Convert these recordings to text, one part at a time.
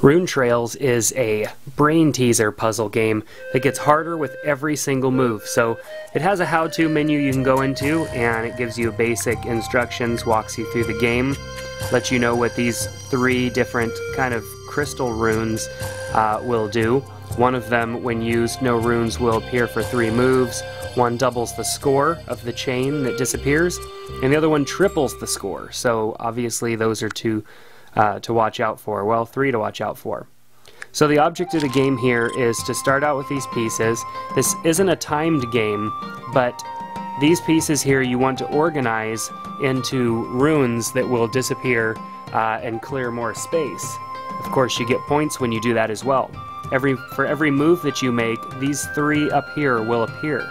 Rune Trails is a brain teaser puzzle game that gets harder with every single move. So it has a how-to menu you can go into, and it gives you basic instructions, walks you through the game, lets you know what these three different kind of crystal runes will do. One of them, when used, no runes will appear for 3 moves. One doubles the score of the chain that disappears, and the other one triples the score. So obviously those are two to watch out for. Well, 3 to watch out for. So the object of the game here is to start out with these pieces. This isn't a timed game, but these pieces here you want to organize into runes that will disappear and clear more space. Of course, you get points when you do that as well. For every move that you make, these 3 up here will appear.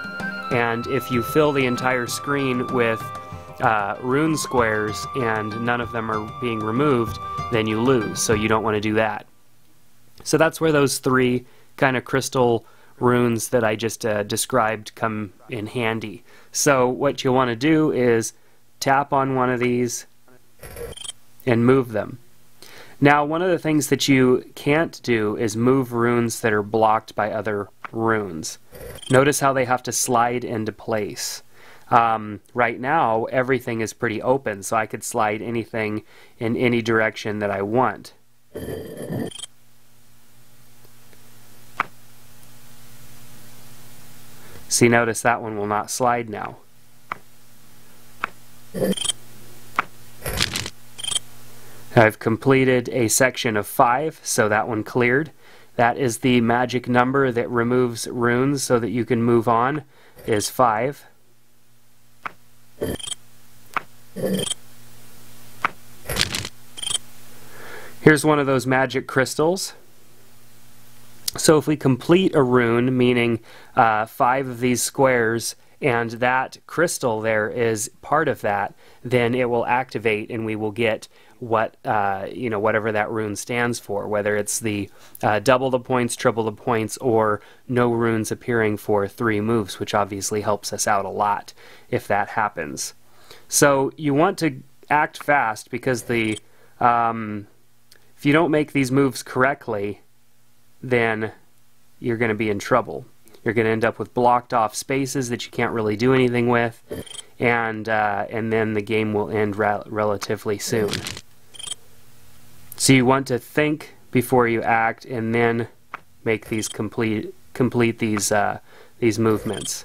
And if you fill the entire screen with rune squares and none of them are being removed, then you lose, so you don't want to do that. So that's where those 3 kind of crystal runes that I just described come in handy. So what you'll want to do is tap on one of these and move them. Now, one of the things that you can't do is move runes that are blocked by other runes. Notice how they have to slide into place. Right now, everything is pretty open, so I could slide anything in any direction that I want. See, notice that one will not slide now. I've completed a section of 5, so that one cleared. That is the magic number that removes runes so that you can move on, is 5. Here's one of those magic crystals. So if we complete a rune, meaning 5 of these squares, and that crystal there is part of that, then it will activate and we will get what whatever that rune stands for, whether it's the double the points, triple the points, or no runes appearing for 3 moves, which obviously helps us out a lot if that happens. So you want to act fast, because the if you don't make these moves correctly, then you're going to be in trouble. You're going to end up with blocked off spaces that you can't really do anything with, and then the game will end relatively soon. So you want to think before you act, and then make these complete these movements.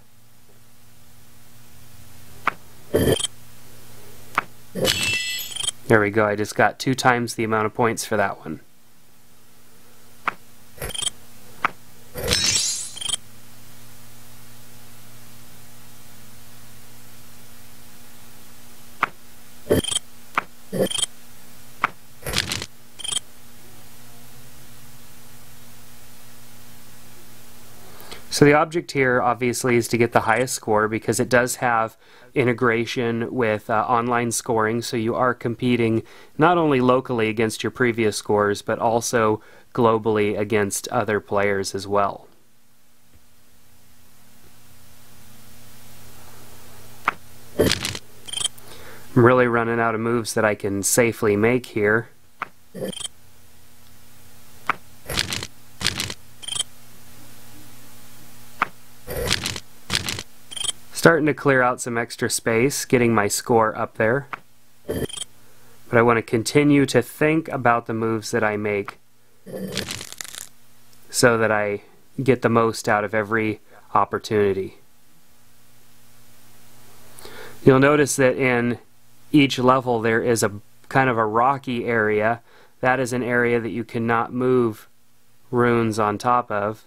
There we go. I just got 2 times the amount of points for that one. So the object here obviously is to get the highest score, because it does have integration with online scoring, so you are competing not only locally against your previous scores, but also globally against other players as well. I'm really running out of moves that I can safely make here. Starting to clear out some extra space, getting my score up there. But I want to continue to think about the moves that I make so that I get the most out of every opportunity. You'll notice that in each level there is a kind of a rocky area. That is an area that you cannot move runes on top of.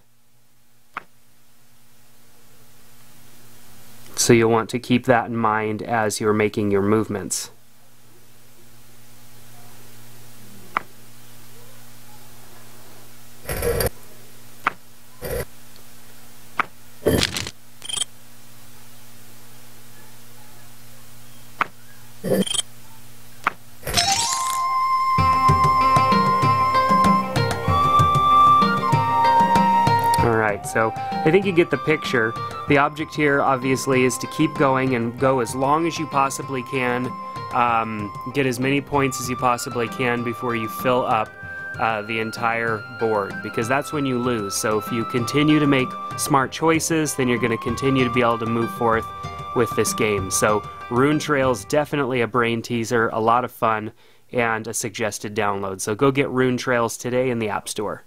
So you'll want to keep that in mind as you're making your movements. Alright, so I think you get the picture. The object here obviously is to keep going and go as long as you possibly can, get as many points as you possibly can before you fill up the entire board, because that's when you lose. So if you continue to make smart choices, then you're going to continue to be able to move forth with this game. So Rune Trails, definitely a brain teaser, a lot of fun, and a suggested download. So go get Rune Trails today in the App Store.